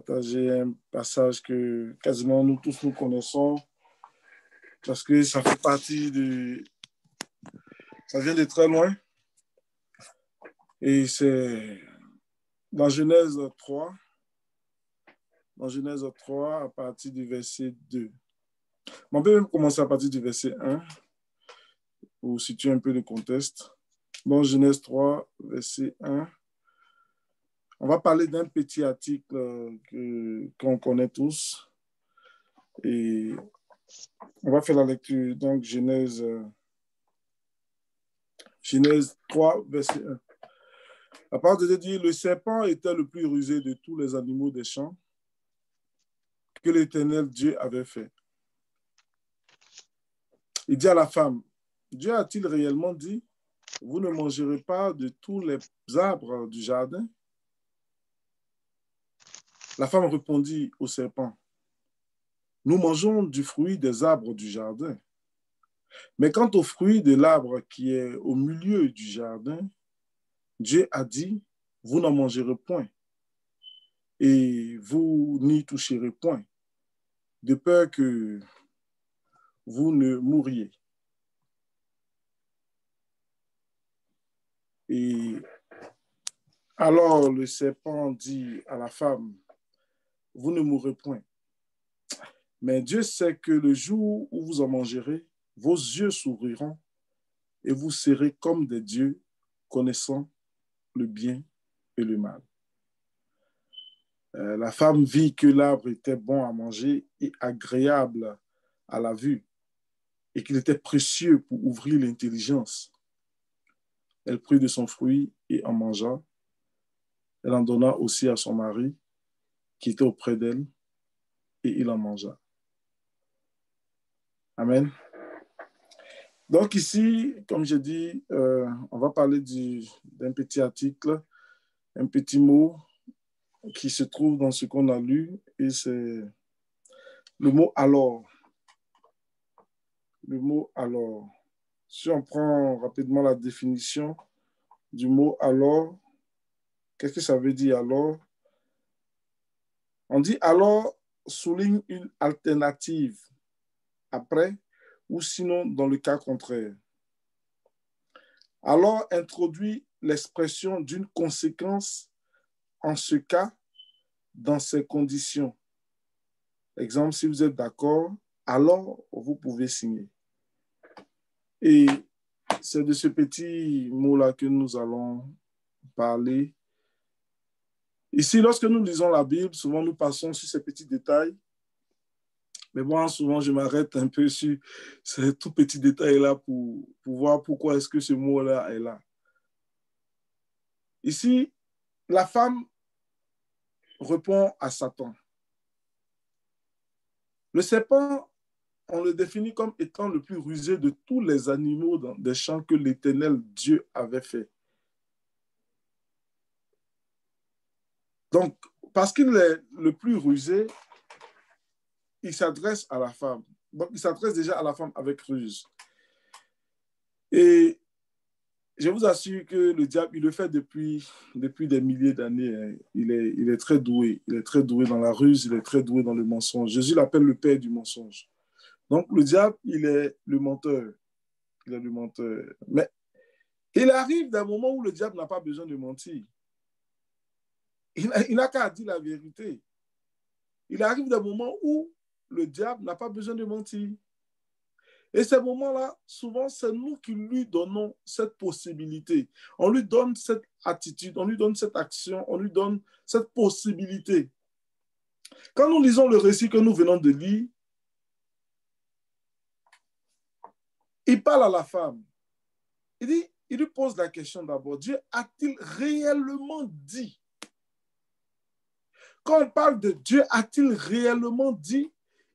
partager un passage que quasiment nous tous nous connaissons parce que ça fait partie de... Ça vient de très loin et c'est dans Genèse 3, à partir du verset 2. On peut même commencer à partir du verset 1 pour situer un peu le contexte. Dans Genèse 3, verset 1, on va parler d'un petit article qu'on connaît tous. Et on va faire la lecture. Donc, Genèse 3, verset 1. La parole de Dieu dit, le serpent était le plus rusé de tous les animaux des champs que l'Éternel Dieu avait fait. Il dit à la femme, Dieu a-t-il réellement dit, vous ne mangerez pas de tous les arbres du jardin? La femme répondit au serpent, nous mangeons du fruit des arbres du jardin. Mais quant au fruit de l'arbre qui est au milieu du jardin, Dieu a dit, vous n'en mangerez point et vous n'y toucherez point, de peur que vous ne mouriez. Et alors le serpent dit à la femme, vous ne mourrez point. Mais Dieu sait que le jour où vous en mangerez, vos yeux s'ouvriront et vous serez comme des dieux, connaissant le bien et le mal. La femme vit que l'arbre était bon à manger et agréable à la vue et qu'il était précieux pour ouvrir l'intelligence. Elle prit de son fruit et en mangea. Elle en donna aussi à son mari qui était auprès d'elle et il en mangea. Amen. Donc ici, comme je dis, on va parler d'un petit article, un petit mot qui se trouve dans ce qu'on a lu et c'est le mot alors. Le mot alors. Si on prend rapidement la définition du mot alors, qu'est-ce que ça veut dire alors? On dit alors souligne une alternative après ou sinon dans le cas contraire. Alors introduit l'expression d'une conséquence en ce cas, dans ces conditions. Exemple, si vous êtes d'accord, alors vous pouvez signer. Et c'est de ce petit mot-là que nous allons parler. Ici, lorsque nous lisons la Bible, souvent nous passons sur ces petits détails. Mais moi, souvent, je m'arrête un peu sur ces tout petits détails-là pour voir pourquoi est-ce que ce mot-là est là. Ici, la femme répond à Satan. Le serpent, on le définit comme étant le plus rusé de tous les animaux des champs que l'Éternel Dieu avait fait. Donc, parce qu'il est le plus rusé, il s'adresse à la femme. Donc, il s'adresse déjà à la femme avec ruse. Et je vous assure que le diable, il le fait depuis des milliers d'années. Il est très doué. Il est très doué dans la ruse, il est très doué dans le mensonge. Jésus l'appelle le père du mensonge. Donc, le diable, il est le menteur. Il est le menteur. Mais il arrive d'un moment où le diable n'a pas besoin de mentir. Il n'a qu'à dire la vérité. Il arrive d'un moment où le diable n'a pas besoin de mentir. Et ces moments-là, souvent, c'est nous qui lui donnons cette possibilité. On lui donne cette attitude, on lui donne cette action, on lui donne cette possibilité. Quand nous lisons le récit que nous venons de lire, il parle à la femme. Il lui pose la question d'abord, Dieu a-t-il réellement dit? Quand on parle de Dieu a-t-il réellement dit,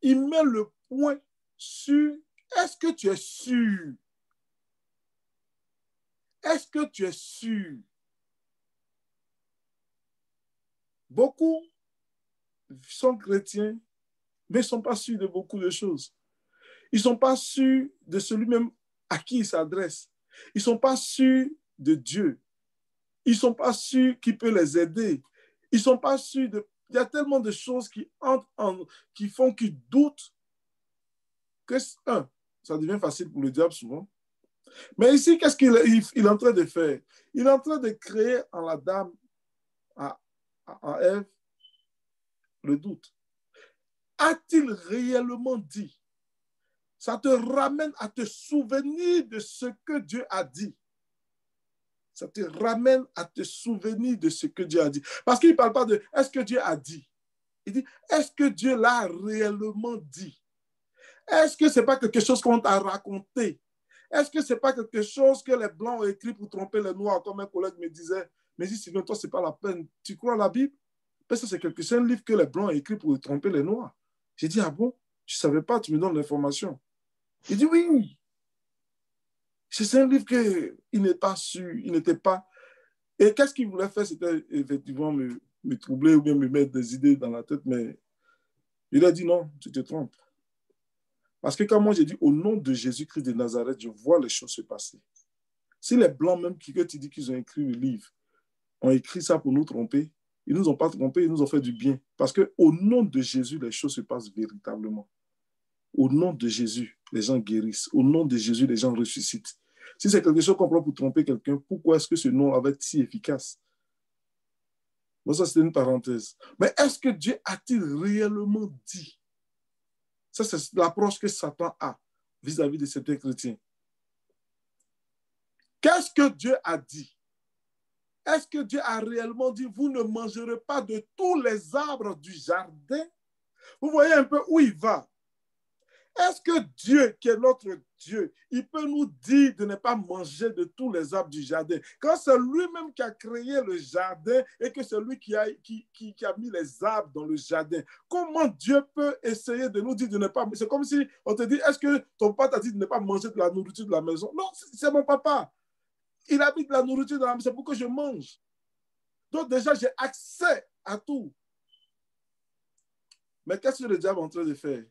il met le point sur est-ce que tu es sûr? Est-ce que tu es sûr? Beaucoup sont chrétiens, mais ils ne sont pas sûrs de beaucoup de choses. Ils ne sont pas sûrs de celui-même à qui ils s'adressent. Ils ne sont pas sûrs de Dieu. Ils ne sont pas sûrs qu'il peut les aider. Ils ne sont pas sûrs de il y a tellement de choses qui entrent qui font qu'ils doutent que, ça devient facile pour le diable souvent. Mais ici, qu'est-ce qu'il est en train de faire? Il est en train de créer en la dame, en Ève, le doute. A-t-il réellement dit? Ça te ramène à te souvenir de ce que Dieu a dit. Ça te ramène à te souvenir de ce que Dieu a dit. Parce qu'il ne parle pas de est-ce que Dieu a dit. Il dit est-ce que Dieu l'a réellement dit? Est-ce que ce n'est pas quelque chose qu'on t'a raconté? Est-ce que ce n'est pas quelque chose que les Blancs ont écrit pour tromper les Noirs, comme un collègue me disait? Mais si sinon, toi, ce n'est pas la peine. Tu crois à la Bible? Parce que c'est un livre que les Blancs ont écrit pour tromper les Noirs. J'ai dit, ah bon? Je ne savais pas, tu me donnes l'information. Il dit, oui. C'est un livre qu'il n'est pas sûr, il n'était pas... Et qu'est-ce qu'il voulait faire? C'était effectivement me troubler ou bien me mettre des idées dans la tête, mais il a dit non, tu te trompes. Parce que quand moi j'ai dit au nom de Jésus-Christ de Nazareth, je vois les choses se passer. Si les Blancs, même que tu dis qu'ils ont écrit le livre, ont écrit ça pour nous tromper, ils ne nous ont pas trompés, ils nous ont fait du bien. Parce qu'au nom de Jésus, les choses se passent véritablement. Au nom de Jésus, les gens guérissent. Au nom de Jésus, les gens ressuscitent. Si c'est quelque chose qu'on prend pour tromper quelqu'un, pourquoi est-ce que ce nom va être si efficace? Bon, ça, c'était une parenthèse. Mais est-ce que Dieu a-t-il réellement dit? Ça, c'est l'approche que Satan a vis-à-vis de certains chrétiens. Qu'est-ce que Dieu a dit? Est-ce que Dieu a réellement dit, vous ne mangerez pas de tous les arbres du jardin? Vous voyez un peu où il va. Est-ce que Dieu, qui est notre Dieu, il peut nous dire de ne pas manger de tous les arbres du jardin? Quand c'est lui-même qui a créé le jardin et que c'est lui qui a mis les arbres dans le jardin, comment Dieu peut essayer de nous dire de ne pas... C'est comme si on te dit, est-ce que ton papa t'a dit de ne pas manger de la nourriture de la maison? Non, c'est mon papa. Il a mis de la nourriture dans la maison, c'est pour que je mange. Donc déjà, j'ai accès à tout. Mais qu'est-ce que le diable est en train de faire?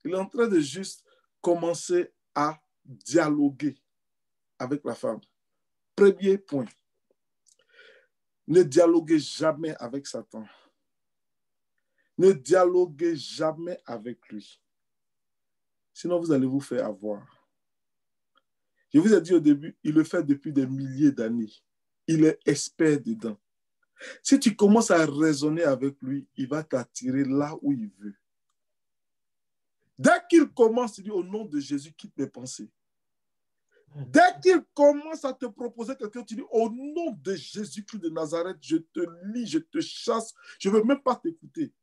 Il est en train de juste commencer à dialoguer avec la femme. Premier point, ne dialoguez jamais avec Satan. Ne dialoguez jamais avec lui. Sinon, vous allez vous faire avoir. Je vous ai dit au début, il le fait depuis des milliers d'années. Il est expert dedans. Si tu commences à raisonner avec lui, il va t'attirer là où il veut. Dès qu'il commence, il dit au nom de Jésus, quitte mes pensées. Dès qu'il commence à te proposer quelqu'un, tu dis au nom de Jésus-Christ de Nazareth, je te lie, je te chasse, je ne veux même pas t'écouter.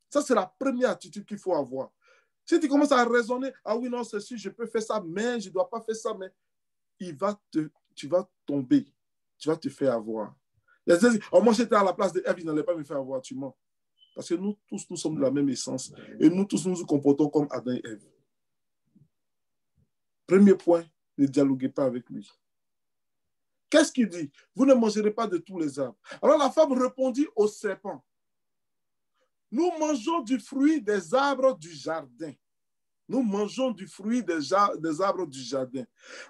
Ça, c'est la première attitude qu'il faut avoir. Si tu commences à raisonner, ah oui, non, c'est sûr, je peux faire ça, mais je ne dois pas faire ça, mais tu vas tomber, tu vas te faire avoir. Oh, moi, j'étais à la place de Ève, il n'allait pas me faire avoir, tu mens. Parce que nous tous, nous sommes de la même essence. Et nous tous, nous nous comportons comme Adam et Ève. Premier point, ne dialoguez pas avec lui. Qu'est-ce qu'il dit? Vous ne mangerez pas de tous les arbres. Alors la femme répondit au serpent. Nous mangeons du fruit des arbres du jardin. Nous mangeons du fruit des arbres du jardin.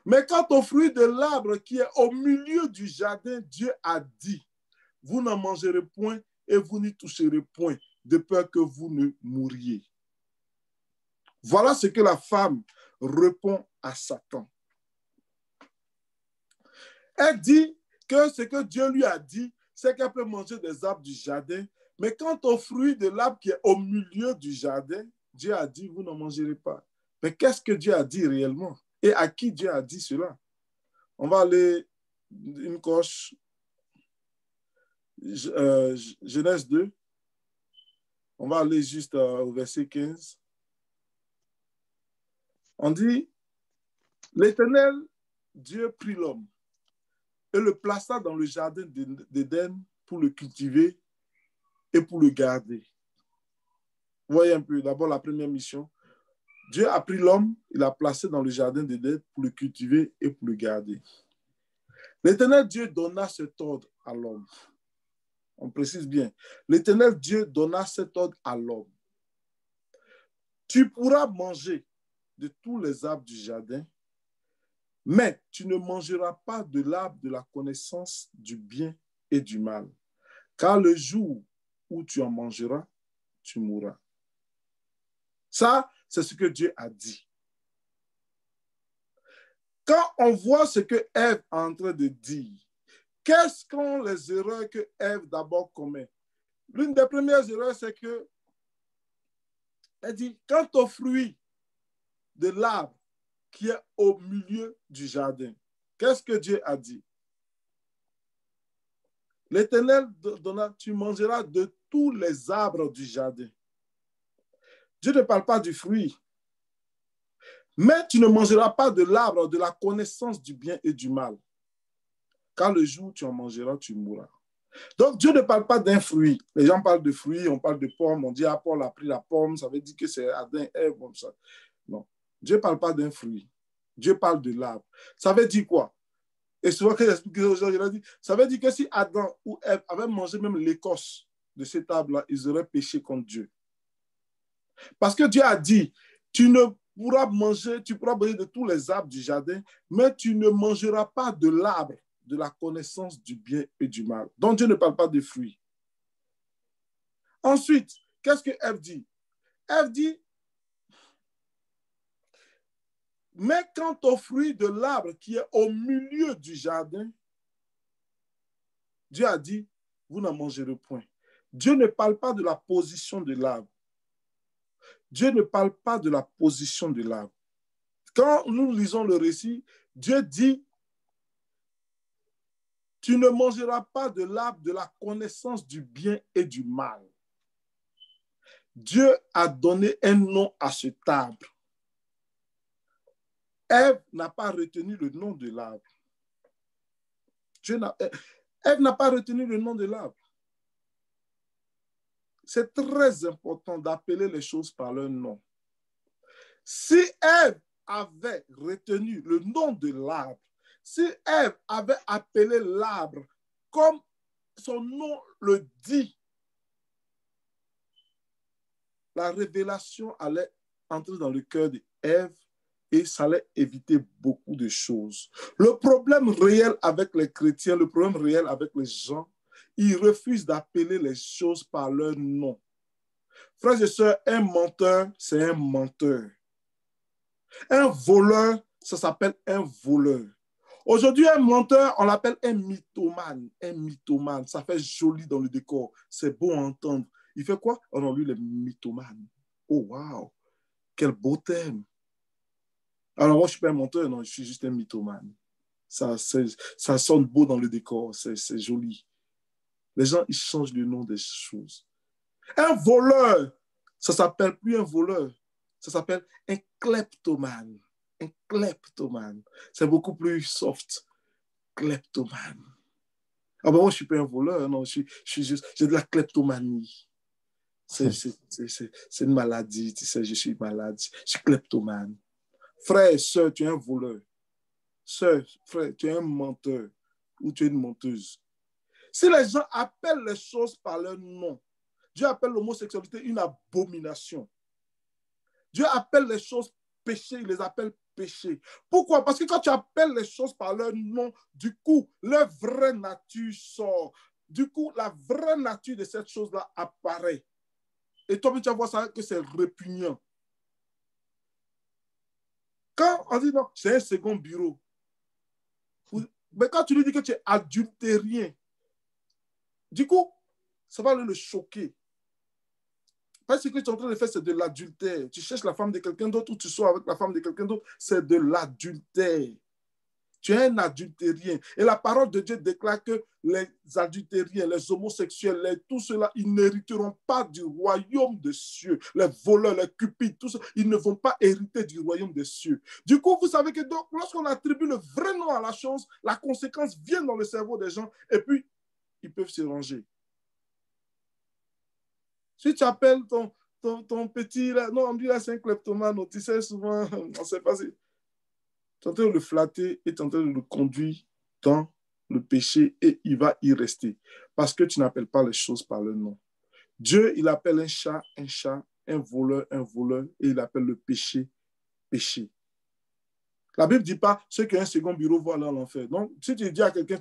Mais quant au fruit de l'arbre qui est au milieu du jardin, Dieu a dit, vous n'en mangerez point et vous n'y toucherez point, de peur que vous ne mouriez. Voilà ce que la femme répond à Satan. Elle dit que ce que Dieu lui a dit, c'est qu'elle peut manger des arbres du jardin, mais quant au fruit de l'arbre qui est au milieu du jardin, Dieu a dit, vous n'en mangerez pas. Mais qu'est-ce que Dieu a dit réellement? Et à qui Dieu a dit cela? On va aller une coche. Genèse 2. On va aller juste au verset 15. On dit, l'Éternel, Dieu prit l'homme et le plaça dans le jardin d'Éden pour le cultiver et pour le garder. Vous voyez un peu, d'abord la première mission. Dieu a pris l'homme, il l'a placé dans le jardin d'Éden pour le cultiver et pour le garder. L'Éternel Dieu donna cet ordre à l'homme. On précise bien. L'Éternel Dieu donna cet ordre à l'homme. Tu pourras manger de tous les arbres du jardin, mais tu ne mangeras pas de l'arbre de la connaissance du bien et du mal. Car le jour où tu en mangeras, tu mourras. Ça, c'est ce que Dieu a dit. Quand on voit ce que Ève est en train de dire, quelles sont les erreurs que Ève d'abord commet? L'une des premières erreurs, c'est que elle dit, quant au fruit de l'arbre qui est au milieu du jardin, qu'est-ce que Dieu a dit? L'Éternel donna, tu mangeras de tous les arbres du jardin. Dieu ne parle pas du fruit. Mais tu ne mangeras pas de l'arbre de la connaissance du bien et du mal. Car le jour où tu en mangeras, tu mourras. Donc, Dieu ne parle pas d'un fruit. Les gens parlent de fruits, on parle de pommes, on dit, ah, Paul a pris la pomme, ça veut dire que c'est Adam, Ève, comme ça. Non. Dieu ne parle pas d'un fruit. Dieu parle de l'arbre. Ça veut dire quoi? Et souvent, quand j'explique aux gens, je leur dis, ça veut dire que si Adam ou Ève avaient mangé même l'écorce de cet arbre-là, ils auraient péché contre Dieu. Parce que Dieu a dit, tu pourras manger de tous les arbres du jardin, mais tu ne mangeras pas de l'arbre de la connaissance du bien et du mal. Donc Dieu ne parle pas de fruits. Ensuite, qu'est-ce que Ève dit? Ève dit, mais quant au fruit de l'arbre qui est au milieu du jardin, Dieu a dit, vous n'en mangerez point. Dieu ne parle pas de la position de l'arbre. Dieu ne parle pas de la position de l'arbre. Quand nous lisons le récit, Dieu dit, tu ne mangeras pas de l'arbre de la connaissance du bien et du mal. Dieu a donné un nom à cet arbre. Ève n'a pas retenu le nom de l'arbre. Ève n'a pas retenu le nom de l'arbre. C'est très important d'appeler les choses par leur nom. Si Ève avait retenu le nom de l'arbre, si Ève avait appelé l'arbre comme son nom le dit, la révélation allait entrer dans le cœur d'Ève et ça allait éviter beaucoup de choses. Le problème réel avec les chrétiens, le problème réel avec les gens, ils refusent d'appeler les choses par leur nom. Frères et sœurs, un menteur, c'est un menteur. Un voleur, ça s'appelle un voleur. Aujourd'hui, un menteur, on l'appelle un mythomane. Un mythomane, ça fait joli dans le décor. C'est beau à entendre. Il fait quoi? Oh non, lui, il est mythomane. Oh, wow! Quel beau thème. Alors, moi, je ne suis pas un menteur, non, je suis juste un mythomane. Ça sonne beau dans le décor, c'est joli. Les gens, ils changent le nom des choses. Un voleur, ça ne s'appelle plus un voleur. Ça s'appelle un kleptomane. Un kleptomane. C'est beaucoup plus soft. Kleptomane. Ah ben moi, je ne suis pas un voleur, non, je suis juste, j'ai de la kleptomanie. C'est une maladie, tu sais, je suis malade. Je suis kleptomane. Frère, sœur, tu es un voleur. Sœur, frère, tu es un menteur ou tu es une menteuse. Si les gens appellent les choses par leur nom, Dieu appelle l'homosexualité une abomination. Dieu appelle les choses péché, il les appelle péché. Pourquoi? Parce que quand tu appelles les choses par leur nom, du coup, leur vraie nature sort. Du coup, la vraie nature de cette chose-là apparaît. Et toi, tu vas voir ça que c'est répugnant. Quand on dit non, c'est un second bureau. Mais quand tu lui dis que tu es adultérien, du coup, ça va le choquer. Parce que ce que tu es en train de faire, c'est de l'adultère. Tu cherches la femme de quelqu'un d'autre ou tu sors avec la femme de quelqu'un d'autre, c'est de l'adultère. Tu es un adultérien. Et la parole de Dieu déclare que les adultériens, les homosexuels, tout cela, ils n'hériteront pas du royaume des cieux. Les voleurs, les cupides, tout ça, ils ne vont pas hériter du royaume des cieux. Du coup, vous savez que lorsqu'on attribue le vrai nom à la chose, la conséquence vient dans le cerveau des gens et puis ils peuvent se ranger. Si tu appelles ton petit, là, non, on dit là, c'est un kleptomane, tu sais, souvent, on ne sait pas si. Tu es en train de le flatter et tu es en train de le conduire dans le péché et il va y rester. Parce que tu n'appelles pas les choses par leur nom. Dieu, il appelle un chat, un voleur, et il appelle le péché, péché. La Bible ne dit pas ceux qui ont un second bureau vont aller en enfer. Donc, si tu dis à quelqu'un,